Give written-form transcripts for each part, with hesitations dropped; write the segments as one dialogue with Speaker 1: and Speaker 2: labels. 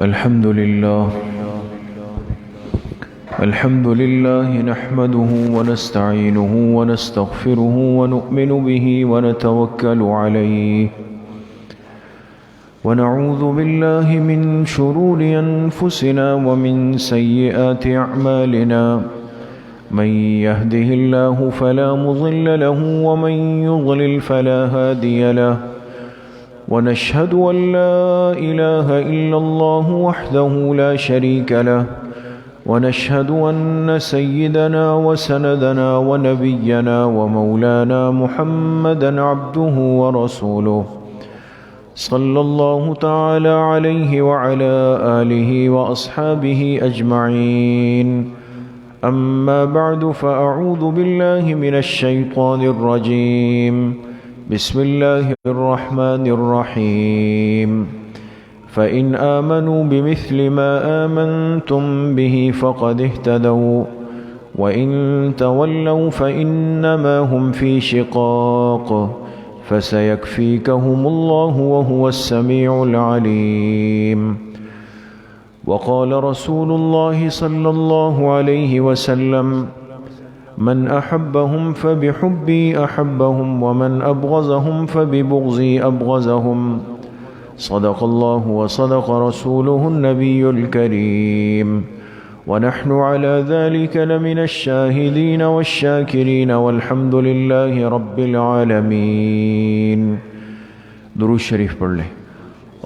Speaker 1: الحمد لله نحمده ونستعينه ونستغفره ونؤمن به ونتوكل عليه ونعوذ بالله من شرور أنفسنا ومن سيئات أعمالنا من يهده الله فلا مضل له ومن يضلل فلا هادي له ونشهد أن لا إله إلا الله وحده لا شريك له ونشهد أن سيدنا وسندنا ونبينا ومولانا محمدا عبده ورسوله صلى الله تعالى عليه وعلى آله وأصحابه أجمعين أما بعد فأعوذ بالله من الشيطان الرجيم بسم الله الرحمن الرحيم فإن آمنوا بمثل ما آمنتم به فقد اهتدوا وإن تولوا فإنما هم في شقاق فسيكفيكهم الله وهو السميع العليم وقال رسول الله صلى الله عليه وسلم من أحبهم فبحبي أحبهم ومن أبغضهم فببغضي أبغضهم صدق الله وصدق رسوله النبي الكريم ونحن على ذلك لمن الشاهدين والشاكرين والحمد لله رب العالمين. درود شریف پڑھ لیں.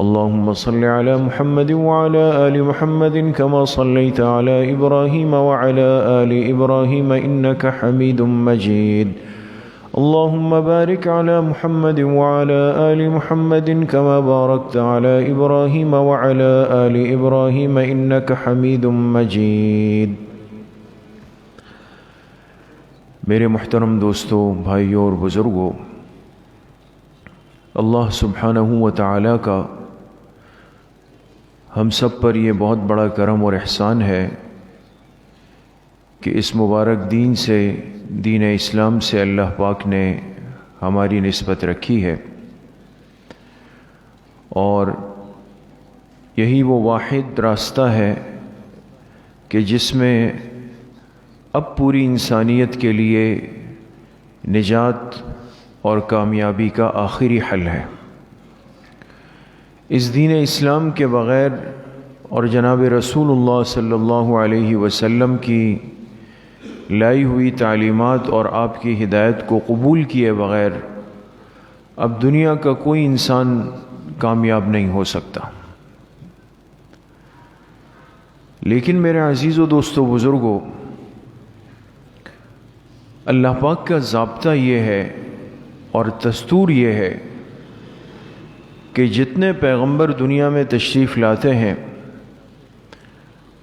Speaker 1: اللهم صل على محمد وعلى آل محمد كما صليت على إبراهيم وعلى آل إبراهيم إنك حميد مجيد. اللهم بارك على محمد وعلى آل محمد كما باركت على إبراهيم وعلى آل إبراهيم إنك حميد مجيد. میرے محترم دوستو، بھائیوں اور بزرگوں، اللہ سبحانہ و تعالیٰ کا ہم سب پر یہ بہت بڑا کرم اور احسان ہے کہ اس مبارک دین سے، دین اسلام سے اللہ پاک نے ہماری نسبت رکھی ہے، اور یہی وہ واحد راستہ ہے کہ جس میں اب پوری انسانیت کے لیے نجات اور کامیابی کا آخری حل ہے. اس دین اسلام کے بغیر اور جناب رسول اللہ صلی اللہ علیہ وسلم کی لائی ہوئی تعلیمات اور آپ کی ہدایت کو قبول کیے بغیر اب دنیا کا کوئی انسان کامیاب نہیں ہو سکتا. لیکن میرے عزیز و دوستو بزرگوں، اللہ پاک کا ضابطہ یہ ہے اور دستور یہ ہے کہ جتنے پیغمبر دنیا میں تشریف لاتے ہیں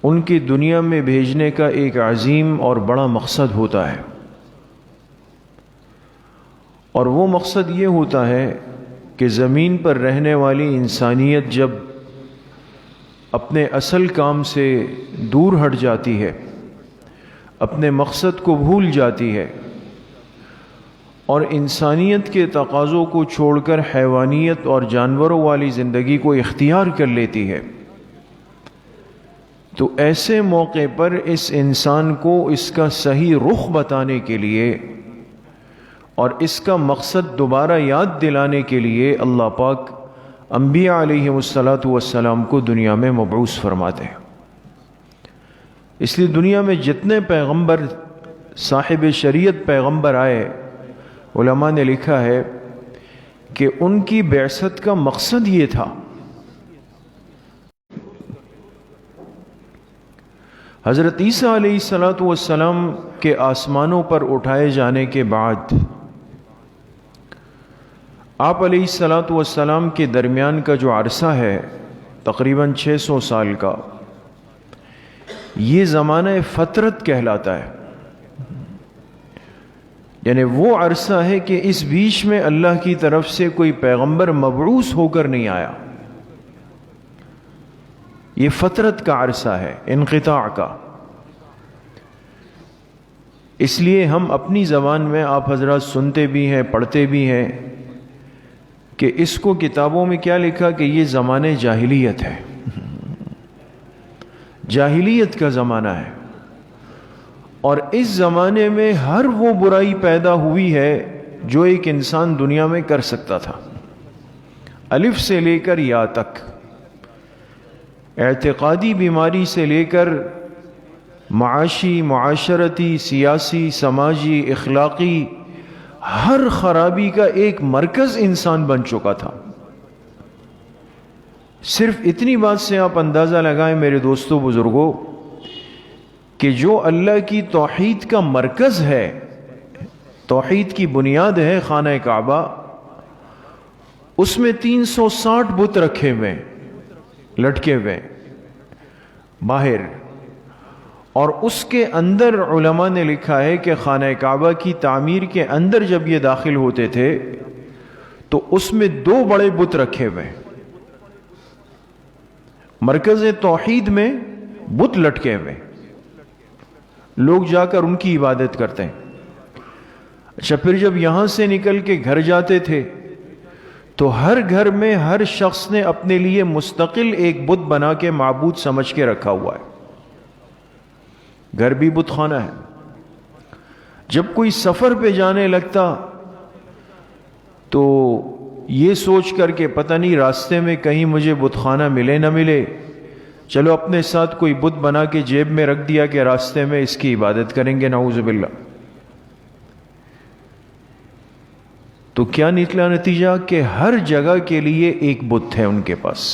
Speaker 1: ان کی دنیا میں بھیجنے کا ایک عظیم اور بڑا مقصد ہوتا ہے، اور وہ مقصد یہ ہوتا ہے کہ زمین پر رہنے والی انسانیت جب اپنے اصل کام سے دور ہٹ جاتی ہے، اپنے مقصد کو بھول جاتی ہے اور انسانیت کے تقاضوں کو چھوڑ کر حیوانیت اور جانوروں والی زندگی کو اختیار کر لیتی ہے، تو ایسے موقع پر اس انسان کو اس کا صحیح رخ بتانے کے لیے اور اس کا مقصد دوبارہ یاد دلانے کے لیے اللہ پاک انبیاء علیہ السلام کو دنیا میں مبعوث فرماتے ہیں. اس لیے دنیا میں جتنے پیغمبر، صاحب شریعت پیغمبر آئے، علماء نے لکھا ہے کہ ان کی بعثت کا مقصد یہ تھا. حضرت عیسیٰ علیہ السلام کے آسمانوں پر اٹھائے جانے کے بعد آپ علیہ السلام کے درمیان کا جو عرصہ ہے تقریباً 600 سال کا، یہ زمانہ فترت کہلاتا ہے. یعنی وہ عرصہ ہے کہ اس بیچ میں اللہ کی طرف سے کوئی پیغمبر مبعوث ہو کر نہیں آیا. یہ فترت کا عرصہ ہے، انقطاع کا. اس لیے ہم اپنی زبان میں آپ حضرات سنتے بھی ہیں، پڑھتے بھی ہیں کہ اس کو کتابوں میں کیا لکھا کہ یہ زمانے جاہلیت ہے. جاہلیت کا زمانہ ہے، اور اس زمانے میں ہر وہ برائی پیدا ہوئی ہے جو ایک انسان دنیا میں کر سکتا تھا، الف سے لے کر یا تک، اعتقادی بیماری سے لے کر معاشی، معاشرتی، سیاسی، سماجی، اخلاقی، ہر خرابی کا ایک مرکز انسان بن چکا تھا۔ صرف اتنی بات سے آپ اندازہ لگائیں میرے دوستوں بزرگوں کہ جو اللہ کی توحید کا مرکز ہے، توحید کی بنیاد ہے خانہ کعبہ، اس میں 360 بت رکھے ہوئے، لٹکے ہوئے باہر، اور اس کے اندر علماء نے لکھا ہے کہ خانہ کعبہ کی تعمیر کے اندر جب یہ داخل ہوتے تھے تو اس میں 2 بڑے بت رکھے ہوئے، مرکز توحید میں بت لٹکے ہوئے، لوگ جا کر ان کی عبادت کرتے ہیں۔ اچھا، پھر جب یہاں سے نکل کے گھر جاتے تھے تو ہر گھر میں ہر شخص نے اپنے لیے مستقل ایک بت بنا کے معبود سمجھ کے رکھا ہوا ہے، گھر بھی بت خانہ ہے۔ جب کوئی سفر پہ جانے لگتا تو یہ سوچ کر کے پتہ نہیں راستے میں کہیں مجھے بت خانہ ملے نہ ملے، چلو اپنے ساتھ کوئی بت بنا کے جیب میں رکھ دیا کہ راستے میں اس کی عبادت کریں گے، نعوذ باللہ۔ تو کیا نکلا نتیجہ کہ ہر جگہ کے لیے ایک بت ہے ان کے پاس،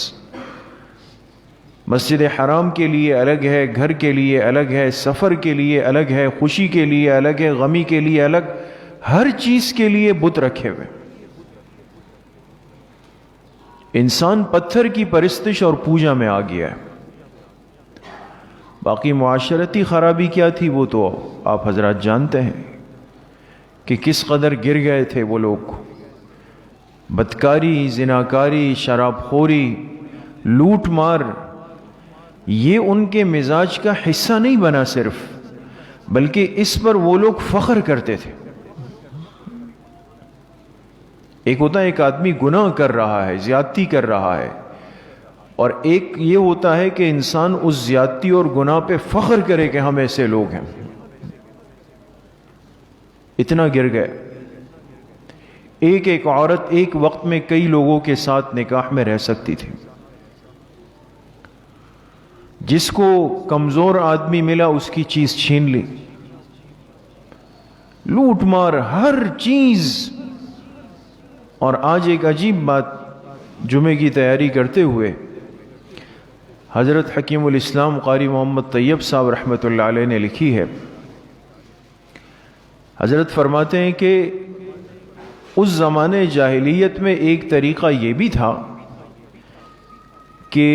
Speaker 1: مسجد حرام کے لیے الگ ہے، گھر کے لیے الگ ہے، سفر کے لیے الگ ہے، خوشی کے لیے الگ ہے، غمی کے لیے الگ، ہر چیز کے لیے بت رکھے ہوئے۔ انسان پتھر کی پرستش اور پوجا میں آ گیا ہے۔ باقی معاشرتی خرابی کیا تھی وہ تو آپ حضرات جانتے ہیں کہ کس قدر گر گئے تھے وہ لوگ، بدکاری، زناکاری، شراب خوری، لوٹ مار، یہ ان کے مزاج کا حصہ نہیں بنا صرف، بلکہ اس پر وہ لوگ فخر کرتے تھے۔ ایک ہوتا ہے ایک آدمی گناہ کر رہا ہے، زیادتی کر رہا ہے، اور ایک یہ ہوتا ہے کہ انسان اس زیادتی اور گناہ پہ فخر کرے کہ ہم ایسے لوگ ہیں۔ اتنا گر گئے، ایک عورت ایک وقت میں کئی لوگوں کے ساتھ نکاح میں رہ سکتی تھی۔ جس کو کمزور آدمی ملا اس کی چیز چھین لی، لوٹ مار ہر چیز۔ اور آج ایک عجیب بات، جمعے کی تیاری کرتے ہوئے حضرت حکیم الاسلام قاری محمد طیب صاحب رحمۃ اللہ علیہ نے لکھی ہے، حضرت فرماتے ہیں کہ اس زمانے جاہلیت میں ایک طریقہ یہ بھی تھا کہ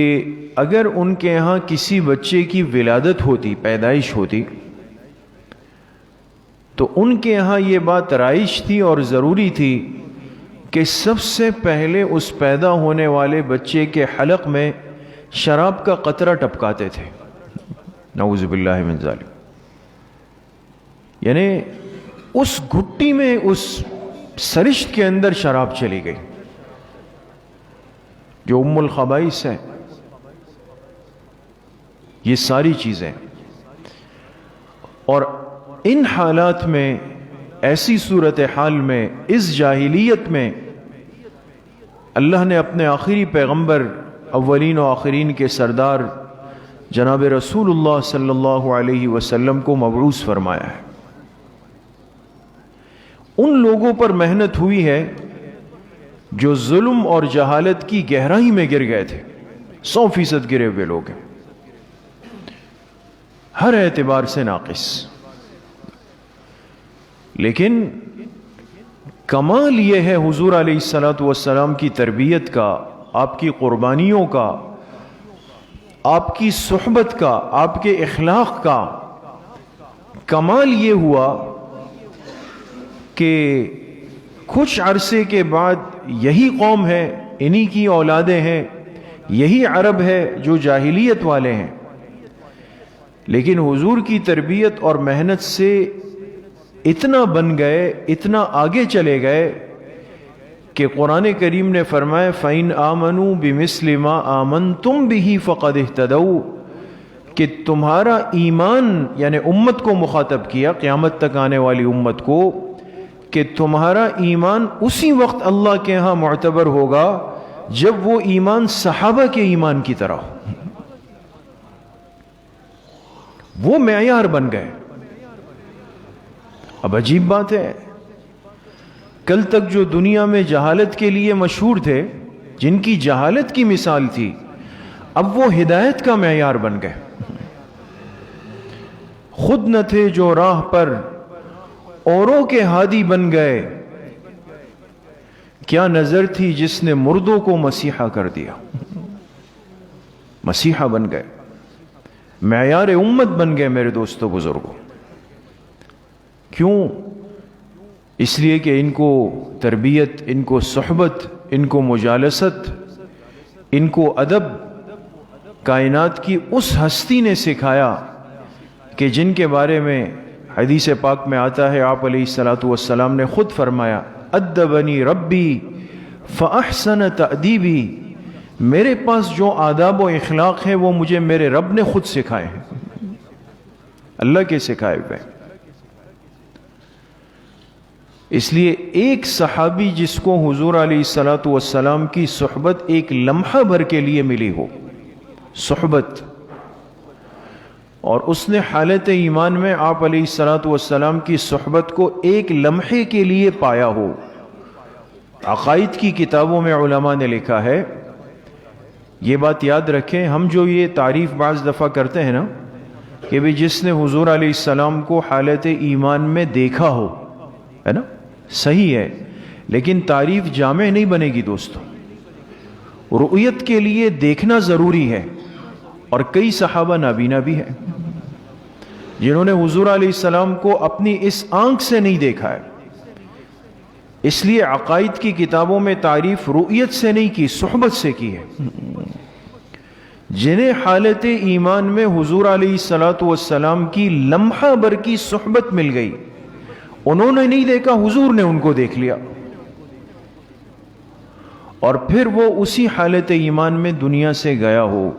Speaker 1: اگر ان کے ہاں کسی بچے کی ولادت ہوتی، پیدائش ہوتی، تو ان کے ہاں یہ بات رائج تھی اور ضروری تھی کہ سب سے پہلے اس پیدا ہونے والے بچے کے حلق میں شراب کا قطرہ ٹپکاتے تھے، نعوذ باللہ من ذالک۔ یعنی اس گھٹی میں، اس سرشت کے اندر شراب چلی گئی جو ام الخبائث ہے۔ یہ ساری چیزیں، اور ان حالات میں، ایسی صورتحال میں، اس جاہلیت میں اللہ نے اپنے آخری پیغمبر، اولین و آخرین کے سردار جناب رسول اللہ صلی اللہ علیہ وسلم کو مبعوث فرمایا ہے۔ ان لوگوں پر محنت ہوئی ہے جو ظلم اور جہالت کی گہرائی میں گر گئے تھے، 100% گرے ہوئے لوگ ہیں، ہر اعتبار سے ناقص۔ لیکن کمال یہ ہے حضور علیہ الصلوۃ والسلام کی تربیت کا، آپ کی قربانیوں کا، آپ کی صحبت کا، آپ کے اخلاق کا، کمال یہ ہوا کہ کچھ عرصے کے بعد یہی قوم ہے، انہی کی اولادیں ہیں، یہی عرب ہے جو جاہلیت والے ہیں، لیکن حضور کی تربیت اور محنت سے اتنا بن گئے، اتنا آگے چلے گئے کہ قرآن کریم نے فرمایا فَإِنْ آمَنُوا بِمِثْلِ مَا آمَنْتُمْ بِهِ فَقَدْ اهْتَدَوْا، کہ تمہارا ایمان، یعنی امت کو مخاطب کیا، قیامت تک آنے والی امت کو، کہ تمہارا ایمان اسی وقت اللہ کے ہاں معتبر ہوگا جب وہ ایمان صحابہ کے ایمان کی طرح ہو۔ وہ معیار بن گئے۔ اب عجیب بات ہے، کل تک جو دنیا میں جہالت کے لیے مشہور تھے، جن کی جہالت کی مثال تھی، اب وہ ہدایت کا معیار بن گئے۔ خود نہ تھے جو راہ پر، اوروں کے ہادی بن گئے۔ کیا نظر تھی جس نے مردوں کو مسیحا کر دیا۔ مسیحا بن گئے، معیار امت بن گئے میرے دوستوں بزرگوں۔ کیوں؟ اس لیے کہ ان کو تربیت، ان کو صحبت، ان کو مجالست، ان کو ادب کائنات کی اس ہستی نے سکھایا کہ جن کے بارے میں حدیث پاک میں آتا ہے، آپ علیہ الصلاۃ والسلام نے خود فرمایا، ادبنی ربی فاحسن تأدیبی، میرے پاس جو آداب و اخلاق ہیں وہ مجھے میرے رب نے خود سکھائے ہیں، اللہ کے سکھائے ہوئے۔ اس لیے ایک صحابی جس کو حضور علیہ الصلاۃ والسلام کی صحبت ایک لمحہ بھر کے لیے ملی ہو، صحبت، اور اس نے حالت ایمان میں آپ علیہ الصلاۃ والسلام کی صحبت کو ایک لمحے کے لیے پایا ہو۔ عقائد کی کتابوں میں علماء نے لکھا ہے، یہ بات یاد رکھیں، ہم جو یہ تعریف بعض دفعہ کرتے ہیں نا کہ بھی جس نے حضور علیہ السلام کو حالت ایمان میں دیکھا ہو، ہے نا، صحیح ہے، لیکن تعریف جامع نہیں بنے گی دوستو۔ رؤیت کے لیے دیکھنا ضروری ہے، اور کئی صحابہ نابینا بھی ہیں جنہوں نے حضور علیہ السلام کو اپنی اس آنکھ سے نہیں دیکھا ہے۔ اس لیے عقائد کی کتابوں میں تعریف رؤیت سے نہیں کی، صحبت سے کی ہے۔ جنہیں حالت ایمان میں حضور علیہ الصلاۃ والسلام کی لمحہ بھر کی صحبت مل گئی، انہوں نے نہیں دیکھا، حضور نے ان کو دیکھ لیا، اور پھر وہ اسی حالت ایمان میں دنیا سے گیا ہو،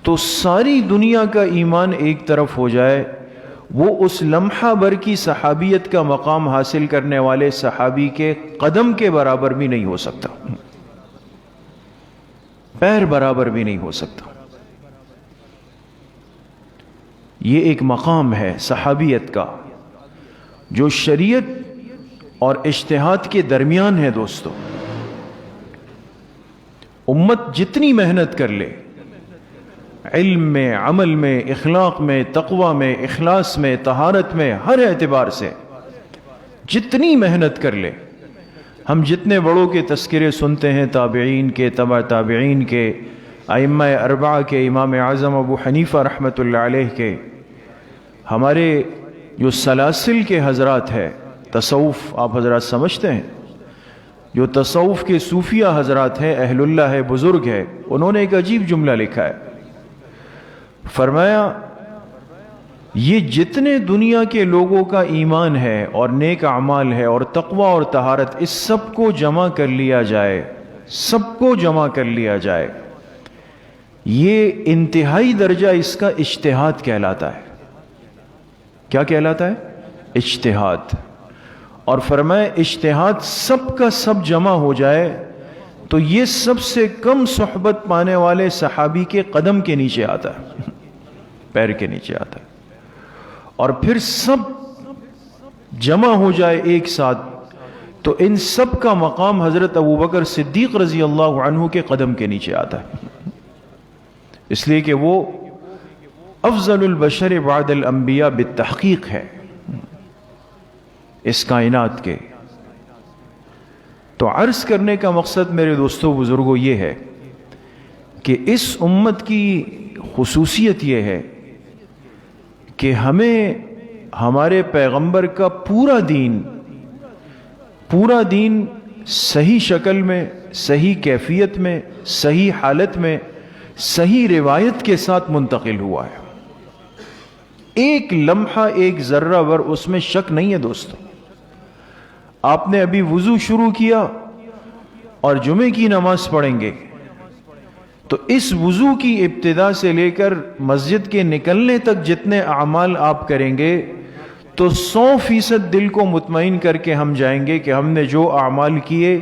Speaker 1: تو ساری دنیا کا ایمان ایک طرف ہو جائے، وہ اس لمحہ بھر کی صحابیت کا مقام حاصل کرنے والے صحابی کے قدم کے برابر بھی نہیں ہو سکتا، پیر برابر بھی نہیں ہو سکتا۔ یہ ایک مقام ہے صحابیت کا جو شریعت اور اجتہاد کے درمیان ہے دوستو۔ امت جتنی محنت کر لے، علم میں، عمل میں، اخلاق میں، تقوی میں، اخلاص میں، طہارت میں، ہر اعتبار سے جتنی محنت کر لے، ہم جتنے بڑوں کے تذکرے سنتے ہیں، تابعین کے، تبع تابعین کے، ائمہ اربعہ کے، امام اعظم ابو حنیفہ رحمۃ اللہ علیہ کے، ہمارے جو سلاسل کے حضرات ہیں، تصوف آپ حضرات سمجھتے ہیں، جو تصوف کے صوفیہ حضرات ہیں، اہل اللہ ہے، بزرگ ہے، انہوں نے ایک عجیب جملہ لکھا ہے، فرمایا یہ جتنے دنیا کے لوگوں کا ایمان ہے اور نیک اعمال ہے اور تقوی اور طہارت، اس سب کو جمع کر لیا جائے، سب کو جمع کر لیا جائے، یہ انتہائی درجہ اس کا اجتہاد کہلاتا ہے۔ کیا کہلاتا ہے؟ اجتہاد۔ اور فرمائے اجتہاد سب کا سب جمع ہو جائے تو یہ سب سے کم صحبت پانے والے صحابی کے قدم کے نیچے آتا ہے، پیر کے نیچے آتا ہے، اور پھر سب جمع ہو جائے ایک ساتھ تو ان سب کا مقام حضرت ابوبکر صدیق رضی اللہ عنہ کے قدم کے نیچے آتا ہے، اس لیے کہ وہ افضل البشر بعد الانبیاء بالتحقیق ہے اس کائنات کے۔ تو عرض کرنے کا مقصد میرے دوستوں بزرگوں یہ ہے کہ اس امت کی خصوصیت یہ ہے کہ ہمیں ہمارے پیغمبر کا پورا دین صحیح شکل میں، صحیح کیفیت میں، صحیح حالت میں، صحیح روایت کے ساتھ منتقل ہوا ہے۔ ایک لمحہ، ایک ذرہ بھر اس میں شک نہیں ہے دوستو۔ آپ نے ابھی وضو شروع کیا اور جمعے کی نماز پڑھیں گے، تو اس وضو کی ابتدا سے لے کر مسجد کے نکلنے تک جتنے اعمال آپ کریں گے تو 100% دل کو مطمئن کر کے ہم جائیں گے کہ ہم نے جو اعمال کیے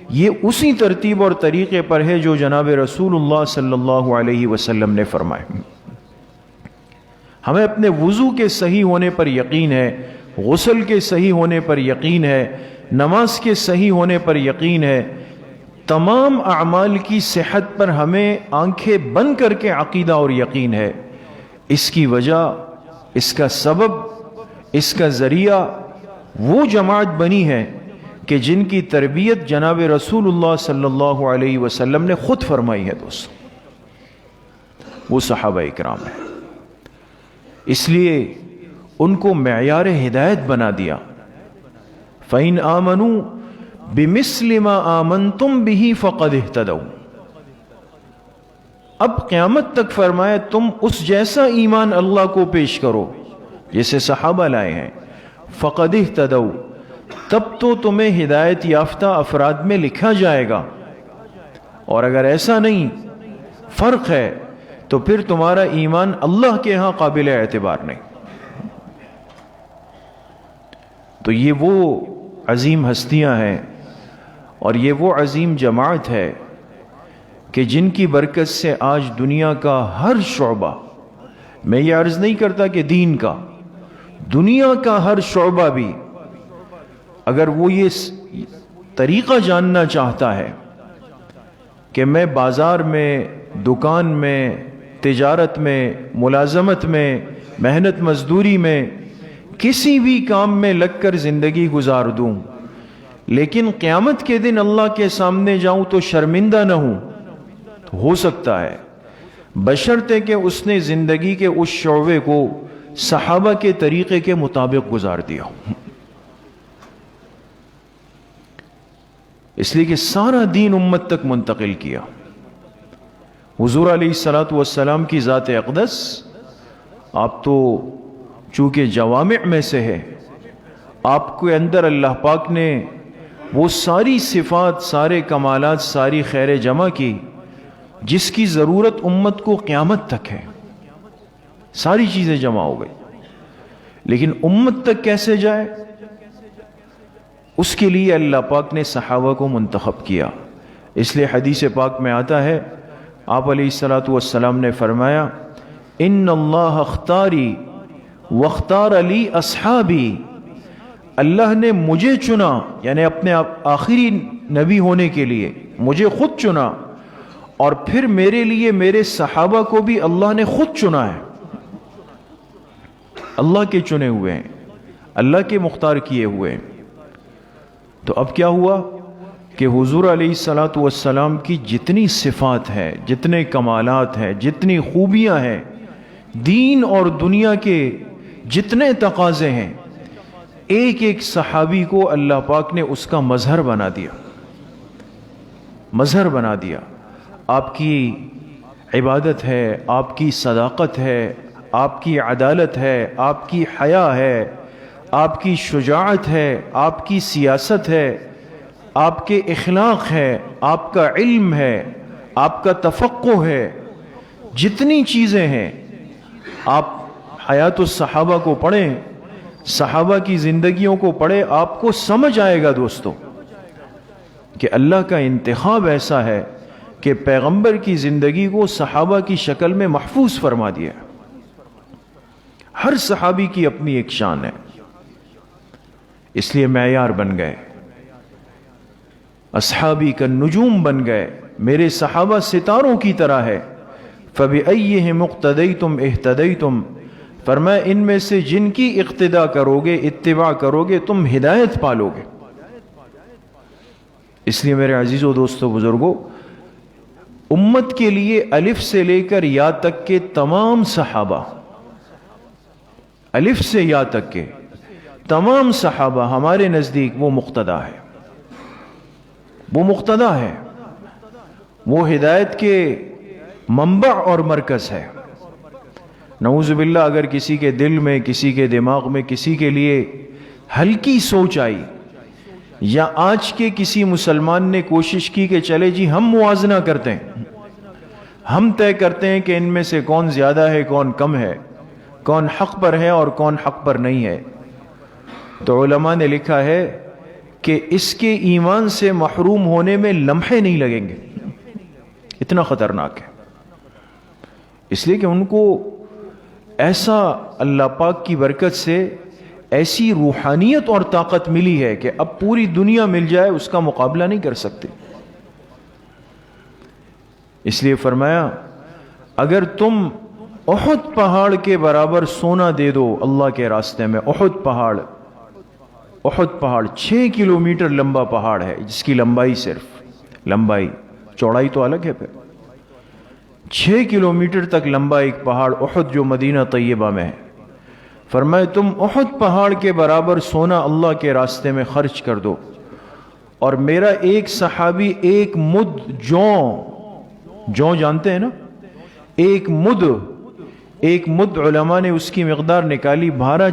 Speaker 1: یہ اسی ترتیب اور طریقے پر ہے جو جناب رسول اللہ صلی اللہ علیہ وسلم نے فرمائے۔ ہمیں اپنے وضو کے صحیح ہونے پر یقین ہے، غسل کے صحیح ہونے پر یقین ہے، نماز کے صحیح ہونے پر یقین ہے، تمام اعمال کی صحت پر ہمیں آنکھیں بند کر کے عقیدہ اور یقین ہے۔ اس کی وجہ، اس کا سبب، اس کا ذریعہ وہ جماعت بنی ہے کہ جن کی تربیت جناب رسول اللہ صلی اللہ علیہ وسلم نے خود فرمائی ہے دوستو، وہ صحابہ اکرام ہیں۔ اس لیے ان کو معیار ہدایت بنا دیا۔ فَإِنْ آمَنُوا بِمِثْلِ مَا آمَنْتُمْ بِهِ فَقَدْ اهْتَدَوْا۔ اب قیامت تک فرمایا تم اس جیسا ایمان اللہ کو پیش کرو جیسے صحابہ لائے ہیں، فَقَدْ اهْتَدَوْا، تب تو تمہیں ہدایت یافتہ افراد میں لکھا جائے گا۔ اور اگر ایسا نہیں، فرق ہے، تو پھر تمہارا ایمان اللہ کے ہاں قابل اعتبار نہیں۔ تو یہ وہ عظیم ہستیاں ہیں اور یہ وہ عظیم جماعت ہے کہ جن کی برکت سے آج دنیا کا ہر شعبہ، میں یہ عرض نہیں کرتا کہ دین کا، دنیا کا ہر شعبہ بھی اگر وہ یہ طریقہ جاننا چاہتا ہے کہ میں بازار میں، دکان میں، تجارت میں، ملازمت میں، محنت مزدوری میں، کسی بھی کام میں لگ کر زندگی گزار دوں لیکن قیامت کے دن اللہ کے سامنے جاؤں تو شرمندہ نہ ہوں، تو ہو سکتا ہے، بشرطے کہ اس نے زندگی کے اس شعبے کو صحابہ کے طریقے کے مطابق گزار دیا۔ اس لیے کہ سارا دین امت تک منتقل کیا۔ حضور علیہ السلام کی ذات اقدس، آپ تو چونکہ جوامع میں سے ہے، آپ کے اندر اللہ پاک نے وہ ساری صفات، سارے کمالات، ساری خیر جمع کی جس کی ضرورت امت کو قیامت تک ہے۔ ساری چیزیں جمع ہو گئی، لیکن امت تک کیسے جائے، اس کے لیے اللہ پاک نے صحابہ کو منتخب کیا۔ اس لیے حدیث پاک میں آتا ہے، آپ علیہ السلام نے فرمایا، ان اللہ اختاری واختار علی اصحابی، اللہ نے مجھے چنا، یعنی اپنے آخری نبی ہونے کے لیے مجھے خود چنا، اور پھر میرے لیے میرے صحابہ کو بھی اللہ نے خود چنا ہے۔ اللہ کے چنے ہوئے ہیں، اللہ کے مختار کیے ہوئے ہیں۔ تو اب کیا ہوا کہ حضور علیہ السلام کی جتنی صفات ہیں، جتنے کمالات ہیں، جتنی خوبیاں ہیں، دین اور دنیا کے جتنے تقاضے ہیں، ایک ایک صحابی کو اللہ پاک نے اس کا مظہر بنا دیا، مظہر بنا دیا۔ آپ کی عبادت ہے، آپ کی صداقت ہے، آپ کی عدالت ہے، آپ کی حیا ہے، آپ کی شجاعت ہے، آپ کی سیاست ہے، آپ کے اخلاق ہے، آپ کا علم ہے، آپ کا تفقہ ہے، جتنی چیزیں ہیں، آپ حیات الصحابہ کو پڑھیں، صحابہ کی زندگیوں کو پڑھیں، آپ کو سمجھ آئے گا دوستو کہ اللہ کا انتخاب ایسا ہے کہ پیغمبر کی زندگی کو صحابہ کی شکل میں محفوظ فرما دیا۔ ہر صحابی کی اپنی ایک شان ہے، اس لیے معیار بن گئے، اصحابی کا نجوم بن گئے۔ میرے صحابہ ستاروں کی طرح ہے، فَبِأَيِّهِمْ اقْتَدَيْتُمْ اهْتَدَيْتُمْ، فرمایا ان میں سے جن کی اقتداء کرو گے، اتباع کرو گے، تم ہدایت پالو گے۔ اس لیے میرے عزیزو، دوستو، بزرگو، امت کے لیے الف سے لے کر یا تک کے تمام صحابہ، الف سے یا تک کے تمام صحابہ ہمارے نزدیک وہ مقتدا ہے، وہ مقتدا ہے، وہ ہدایت کے منبع اور مرکز ہے۔ نعوذ باللہ اگر کسی کے دل میں، کسی کے دماغ میں، کسی کے لیے ہلکی سوچ آئی، یا آج کے کسی مسلمان نے کوشش کی کہ چلے جی ہم موازنہ کرتے ہیں، ہم طے کرتے ہیں کہ ان میں سے کون زیادہ ہے کون کم ہے، کون حق پر ہے اور کون حق پر نہیں ہے۔ تو علماء نے لکھا ہے کہ اس کے ایمان سے محروم ہونے میں لمحے نہیں لگیں گے، اتنا خطرناک ہے۔ اس لیے کہ ان کو ایسا اللہ پاک کی برکت سے ایسی روحانیت اور طاقت ملی ہے کہ اب پوری دنیا مل جائے اس کا مقابلہ نہیں کر سکتے۔ اس لیے فرمایا اگر تم احد پہاڑ کے برابر سونا دے دو اللہ کے راستے میں، احد پہاڑ 6 کلومیٹر لمبا پہاڑ ہے، جس کی لمبائی صرف لمبائی، چوڑائی تو الگ ہے، پھر 6 کلومیٹر تک لمبا ایک پہاڑ احد جو مدینہ طیبہ میں ہے، فرمائے تم احد پہاڑ کے برابر سونا اللہ کے راستے میں خرچ کر دو، اور میرا ایک صحابی ایک مد جوں جانتے ہیں نا، ایک مد علماء نے اس کی مقدار نکالی 12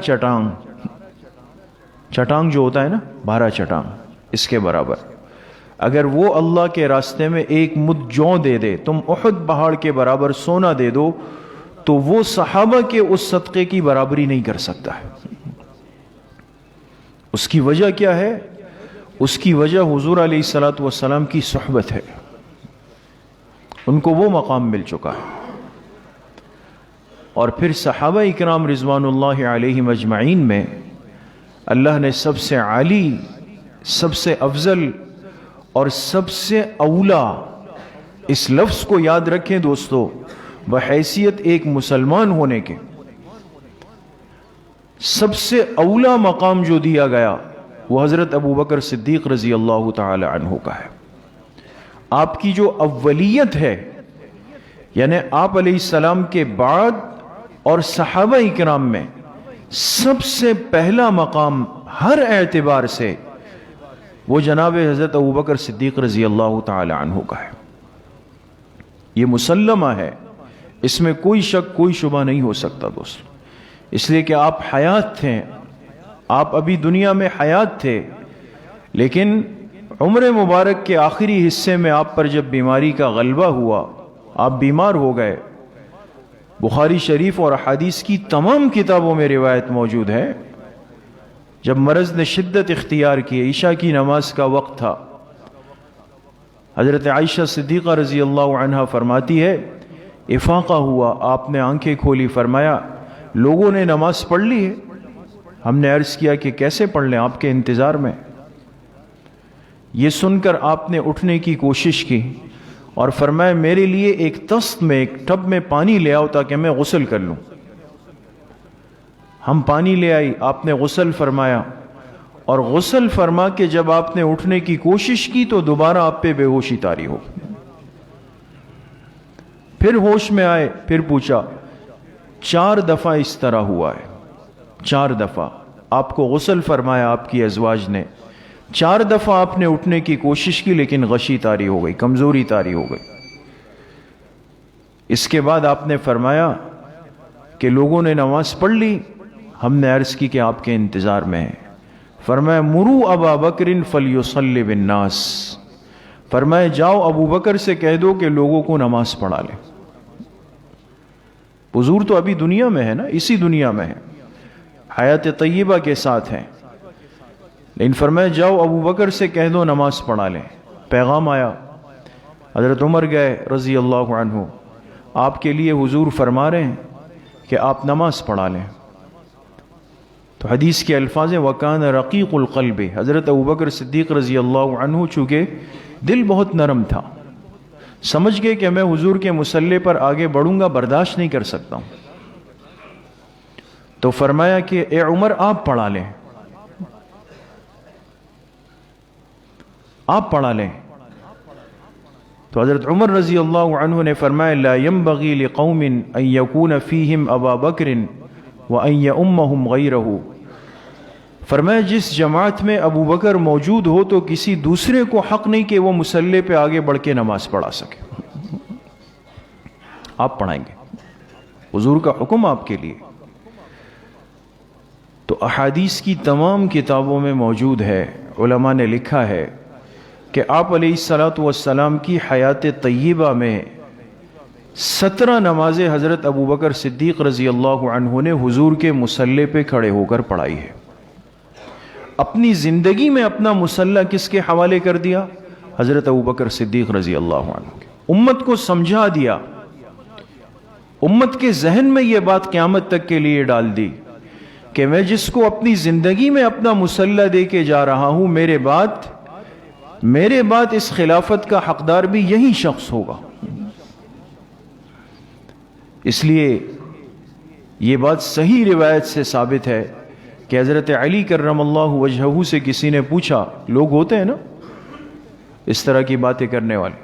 Speaker 1: چٹانگ جو ہوتا ہے نا، 12 چٹانگ، اس کے برابر اگر وہ اللہ کے راستے میں ایک مد جوں دے دے، تم احد پہاڑ کے برابر سونا دے دو، تو وہ صحابہ کے اس صدقے کی برابری نہیں کر سکتا ہے۔ اس کی وجہ کیا ہے؟ اس کی وجہ حضور علیہ الصلوۃ والسلام کی صحبت ہے، ان کو وہ مقام مل چکا ہے۔ اور پھر صحابہ اکرام رضوان اللہ علیہم اجمعین میں اللہ نے سب سے عالی، سب سے افضل اور سب سے اولا، اس لفظ کو یاد رکھیں دوستو، بحیثیت ایک مسلمان ہونے کے سب سے اولا مقام جو دیا گیا وہ حضرت ابو بکر صدیق رضی اللہ تعالی عنہ کا ہے۔ آپ کی جو اولیت ہے، یعنی آپ علیہ السلام کے بعد اور صحابہ اکرام میں سب سے پہلا مقام ہر اعتبار سے وہ جناب حضرت ابو بکر صدیق رضی اللہ تعالی عنہ کا ہے۔ یہ مسلمہ ہے، اس میں کوئی شک کوئی شبہ نہیں ہو سکتا دوست، اس لیے کہ آپ حیات تھے، آپ ابھی دنیا میں حیات تھے، لیکن عمر مبارک کے آخری حصے میں آپ پر جب بیماری کا غلبہ ہوا، آپ بیمار ہو گئے۔ بخاری شریف اور احادیث کی تمام کتابوں میں روایت موجود ہے، جب مرض نے شدت اختیار کی، عشاء کی نماز کا وقت تھا، حضرت عائشہ صدیقہ رضی اللہ عنہا فرماتی ہے افاقہ ہوا، آپ نے آنکھیں کھولی، فرمایا لوگوں نے نماز پڑھ لی ہے۔ ہم نے عرض کیا کہ کیسے پڑھ لیں، آپ کے انتظار میں۔ یہ سن کر آپ نے اٹھنے کی کوشش کی اور فرمایا میرے لیے ایک طست میں، ایک ٹب میں پانی لے آؤ تاکہ میں غسل کر لوں۔ ہم پانی لے آئی، آپ نے غسل فرمایا، اور غسل فرما کے جب آپ نے اٹھنے کی کوشش کی تو دوبارہ آپ پہ بے ہوشی طاری ہو۔ پھر ہوش میں آئے، پھر پوچھا، 4 دفعہ اس طرح ہوا ہے، 4 دفعہ آپ کو غسل فرمایا آپ کی ازواج نے، 4 دفعہ آپ نے اٹھنے کی کوشش کی لیکن غشی طاری ہو گئی، کمزوری طاری ہو گئی۔ اس کے بعد آپ نے فرمایا کہ لوگوں نے نماز پڑھ لی، ہم نے عرض کی کہ آپ کے انتظار میں ہے۔ فرمایا مرو ابا بکر فلیصلی بالناس، فرمایا جاؤ ابو بکر سے کہہ دو کہ لوگوں کو نماز پڑھا لے۔ حضور تو ابھی دنیا میں ہے نا، اسی دنیا میں ہے، حیات طیبہ کے ساتھ ہیں، لیکن فرمایا جاؤ ابو بکر سے کہہ دو نماز پڑھا لیں۔ پیغام آیا، حضرت عمر گئے رضی اللہ عنہ، آپ کے لیے حضور فرما رہے ہیں کہ آپ نماز پڑھا لیں۔ تو حدیث کے الفاظ ہیں وَكَانَ رَقِيقُ الْقَلْبِ، حضرت ابوبکر صدیق رضی اللہ عنہ چونکہ دل بہت نرم تھا، سمجھ گئے کہ میں حضور کے مصلی پر آگے بڑھوں گا، برداشت نہیں کر سکتا ہوں، تو فرمایا کہ اے عمر آپ پڑھا لیں، آپ پڑھا لیں۔ تو حضرت عمر رضی اللہ عنہ نے فرمایا لا ينبغي لقوم ان يكون فيهم ابا بکر وان يؤمهم غيره، فرمایا جس جماعت میں ابو بکر موجود ہو تو کسی دوسرے کو حق نہیں کہ وہ مصلی پہ آگے بڑھ کے نماز پڑھا سکے، آپ پڑھائیں گے، حضور کا حکم آپ کے لیے۔ تو احادیث کی تمام کتابوں میں موجود ہے، علماء نے لکھا ہے کہ آپ علیہ الصلوۃ والسلام کی حیات طیبہ میں 17 نمازیں حضرت ابو بکر صدیق رضی اللہ عنہ نے حضور کے مصلی پہ کھڑے ہو کر پڑھائی ہے. اپنی زندگی میں اپنا مصلی کس کے حوالے کر دیا؟ حضرت ابو بکر صدیق رضی اللہ عنہ کے. امت کو سمجھا دیا، امت کے ذہن میں یہ بات قیامت تک کے لیے ڈال دی کہ میں جس کو اپنی زندگی میں اپنا مصلی دے کے جا رہا ہوں، میرے بعد اس خلافت کا حقدار بھی یہی شخص ہوگا. اس لیے یہ بات صحیح روایت سے ثابت ہے کہ حضرت علی کرم اللہ وجہہ سے کسی نے پوچھا، لوگ ہوتے ہیں نا اس طرح کی باتیں کرنے والے،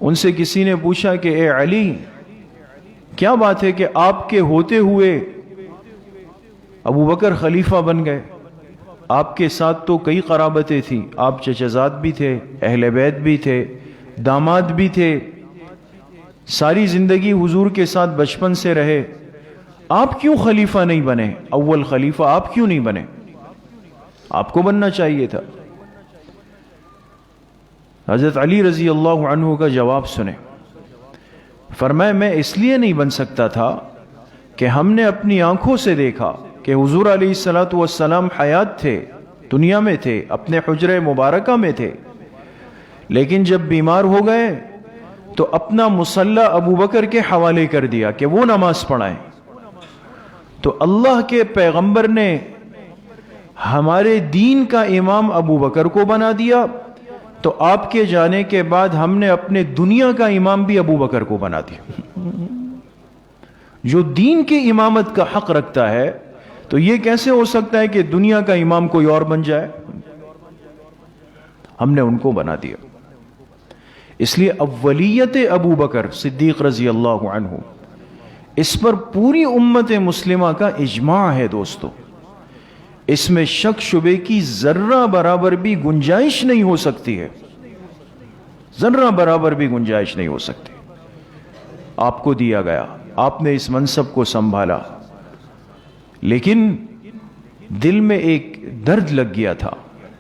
Speaker 1: ان سے کسی نے پوچھا کہ اے علی، کیا بات ہے کہ آپ کے ہوتے ہوئے ابو بکر خلیفہ بن گئے؟ آپ کے ساتھ تو کئی قرابتیں تھیں، آپ چچزاد بھی تھے، اہل بیت بھی تھے، داماد بھی تھے، ساری زندگی حضور کے ساتھ بچپن سے رہے، آپ کیوں خلیفہ نہیں بنے؟ اول خلیفہ آپ کیوں نہیں بنے؟ آپ کو بننا چاہیے تھا. حضرت علی رضی اللہ عنہ کا جواب سنیں. فرمایا میں اس لیے نہیں بن سکتا تھا کہ ہم نے اپنی آنکھوں سے دیکھا کہ حضور علیہ الصلوۃ والسلام حیات تھے، دنیا میں تھے، اپنے حجرہ مبارکہ میں تھے، لیکن جب بیمار ہو گئے تو اپنا مصلی ابو بکر کے حوالے کر دیا کہ وہ نماز پڑھائیں. تو اللہ کے پیغمبر نے ہمارے دین کا امام ابو بکر کو بنا دیا، تو آپ کے جانے کے بعد ہم نے اپنے دنیا کا امام بھی ابو بکر کو بنا دیا. جو دین کی امامت کا حق رکھتا ہے تو یہ کیسے ہو سکتا ہے کہ دنیا کا امام کوئی اور بن جائے؟ ہم نے ان کو بنا دیا. اس لیے اولیت ابو بکر صدیق رضی اللہ عنہ، اس پر پوری امت مسلمہ کا اجماع ہے دوستو. اس میں شک شبے کی ذرہ برابر بھی گنجائش نہیں ہو سکتی ہے، ذرہ برابر بھی گنجائش نہیں ہو سکتی. آپ کو دیا گیا، آپ نے اس منصب کو سنبھالا، لیکن دل میں ایک درد لگ گیا تھا،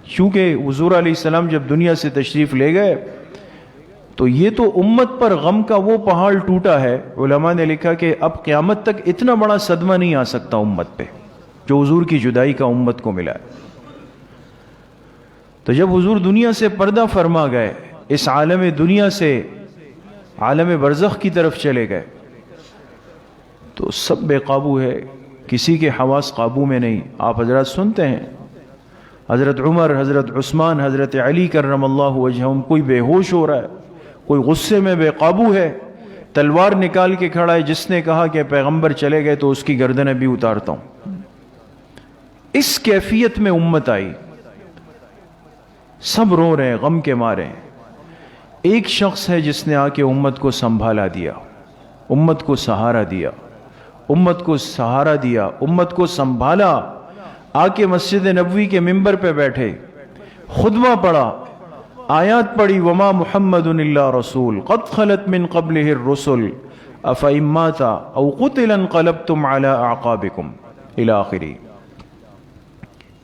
Speaker 1: چونکہ حضور علیہ السلام جب دنیا سے تشریف لے گئے تو یہ تو امت پر غم کا وہ پہاڑ ٹوٹا ہے. علماء نے لکھا کہ اب قیامت تک اتنا بڑا صدمہ نہیں آ سکتا امت پہ جو حضور کی جدائی کا امت کو ملا ہے. تو جب حضور دنیا سے پردہ فرما گئے، اس عالم دنیا سے عالم برزخ کی طرف چلے گئے، تو سب بے قابو ہے، کسی کے حواس قابو میں نہیں. آپ حضرات سنتے ہیں حضرت عمر، حضرت عثمان، حضرت علی کرم اللہ وجہہم، کوئی بے ہوش ہو رہا ہے، کوئی غصے میں بے قابو ہے، تلوار نکال کے کھڑا ہے، جس نے کہا کہ پیغمبر چلے گئے تو اس کی گردنیں بھی اتارتا ہوں. اس کیفیت میں امت آئی، سب رو رہے ہیں، غم کے مارے. ایک شخص ہے جس نے آ کے امت کو سنبھالا دیا، امت کو سہارا دیا، امت کو سہارا دیا، امت کو سنبھالا. آ کے مسجد نبوی کے ممبر پہ بیٹھے، خطبہ پڑھا، آیات پڑھی، وما محمد الا رسول قد خلت من قبلہ الرسل افئن مات او قتل انقلبتم علی اعقابکم الی آخری.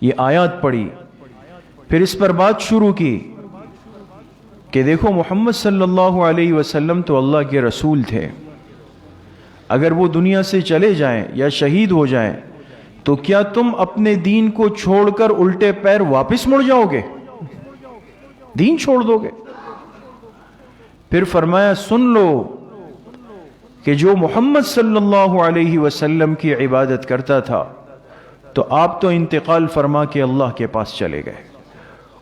Speaker 1: یہ آیات پڑھی، پھر اس پر بات شروع کی کہ دیکھو محمد صلی اللہ علیہ وسلم تو اللہ کے رسول تھے، اگر وہ دنیا سے چلے جائیں یا شہید ہو جائیں تو کیا تم اپنے دین کو چھوڑ کر الٹے پیر واپس مڑ جاؤ گے؟ دین چھوڑ دو گے؟ پھر فرمایا سن لو کہ جو محمد صلی اللہ علیہ وسلم کی عبادت کرتا تھا تو آپ تو انتقال فرما کے اللہ کے پاس چلے گئے،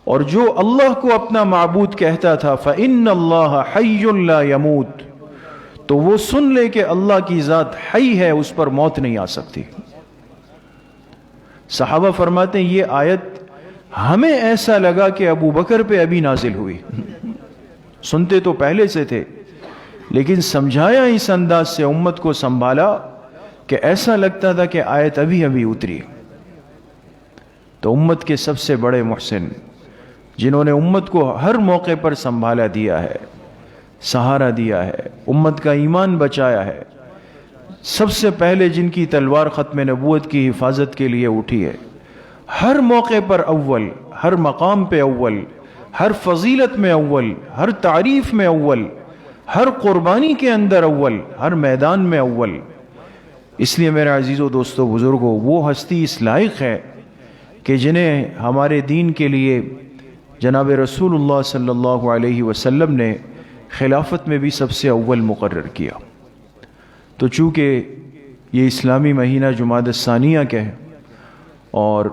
Speaker 1: اور جو اللہ کو اپنا معبود کہتا تھا فَإِنَّ اللَّهَ حَيٌّ لَا يَمُوتُ، تو وہ سن لے کہ اللہ کی ذات حی ہے، اس پر موت نہیں آ سکتی. صحابہ فرماتے ہیں یہ آیت ہمیں ایسا لگا کہ ابو بکر پہ ابھی نازل ہوئی. سنتے تو پہلے سے تھے لیکن سمجھایا اس انداز سے، امت کو سنبھالا کہ ایسا لگتا تھا کہ آیت ابھی ابھی اتری. تو امت کے سب سے بڑے محسن جنہوں نے امت کو ہر موقع پر سنبھالا دیا ہے، سہارا دیا ہے، امت کا ایمان بچایا ہے، سب سے پہلے جن کی تلوار ختم نبوت کی حفاظت کے لیے اٹھی ہے، ہر موقع پر اول، ہر مقام پہ اول، ہر فضیلت میں اول، ہر تعریف میں اول، ہر قربانی کے اندر اول، ہر میدان میں اول۔ اس لیے میرے عزیزو دوستو بزرگوں، وہ ہستی اس لائق ہے کہ جنہیں ہمارے دین کے لیے جناب رسول اللہ صلی اللہ علیہ وسلم نے خلافت میں بھی سب سے اول مقرر کیا۔ تو چونکہ یہ اسلامی مہینہ جمادی الثانیہ کا ہے اور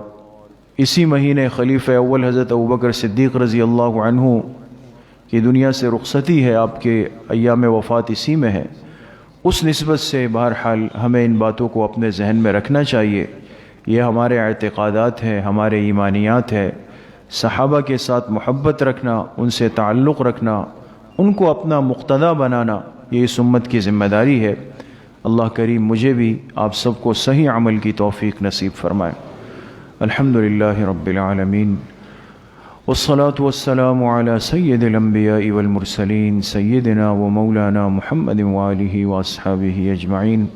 Speaker 1: اسی مہینے خلیفہ اول حضرت ابوبکر صدیق رضی اللہ عنہ کی دنیا سے رخصتی ہے، آپ کے ایام وفات اسی میں ہے، اس نسبت سے بہرحال ہمیں ان باتوں کو اپنے ذہن میں رکھنا چاہیے۔ یہ ہمارے اعتقادات ہیں، ہمارے ایمانیات ہیں۔ صحابہ کے ساتھ محبت رکھنا، ان سے تعلق رکھنا، ان کو اپنا مقتدی بنانا، یہ اس امت کی ذمہ داری ہے۔ اللہ کریم مجھے بھی آپ سب کو صحیح عمل کی توفیق نصیب فرمائے۔ الحمدللہ رب العالمین، والصلاة والسلام على سید الانبیاء والمرسلین سیدنا و مولانا محمد وآلہ واصحابہ اجمعین۔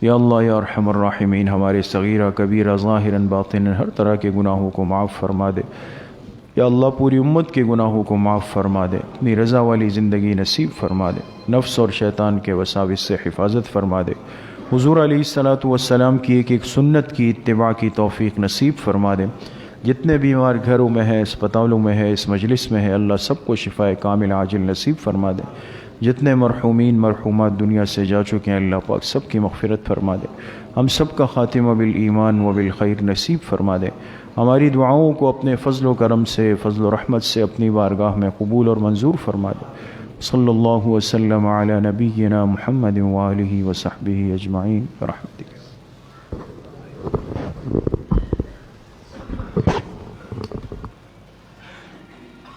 Speaker 1: یا اللہ یا ارحم الراحمین، ہمارے صغیرہ کبیرہ ظاہراً باطناً ہر طرح کے گناہوں کو معاف فرما دے۔ یا اللہ پوری امت کے گناہوں کو معاف فرما دے، اپنی رضا والی زندگی نصیب فرما دے، نفس اور شیطان کے وساوس سے حفاظت فرما دے، حضور علیہ الصلاۃ والسلام کی ایک سنت کی اتباع کی توفیق نصیب فرما دے۔ جتنے بیمار گھروں میں ہے، اسپتالوں میں ہے، اس مجلس میں ہے، اللہ سب کو شفائے کامل عاجل نصیب فرما دے۔ جتنے مرحومین مرحومات دنیا سے جا چکے ہیں، اللہ پاک سب کی مغفرت فرما دے، ہم سب کا خاتمہ بالایمان و بالخیر نصیب فرما دے۔ ہماری دعاؤں کو اپنے فضل و کرم سے، فضل و رحمت سے اپنی بارگاہ میں قبول اور منظور فرما دے۔ صلی اللہ وسلم علی نبینا محمد وآلہ وصحبہ اجمعین برحمتک۔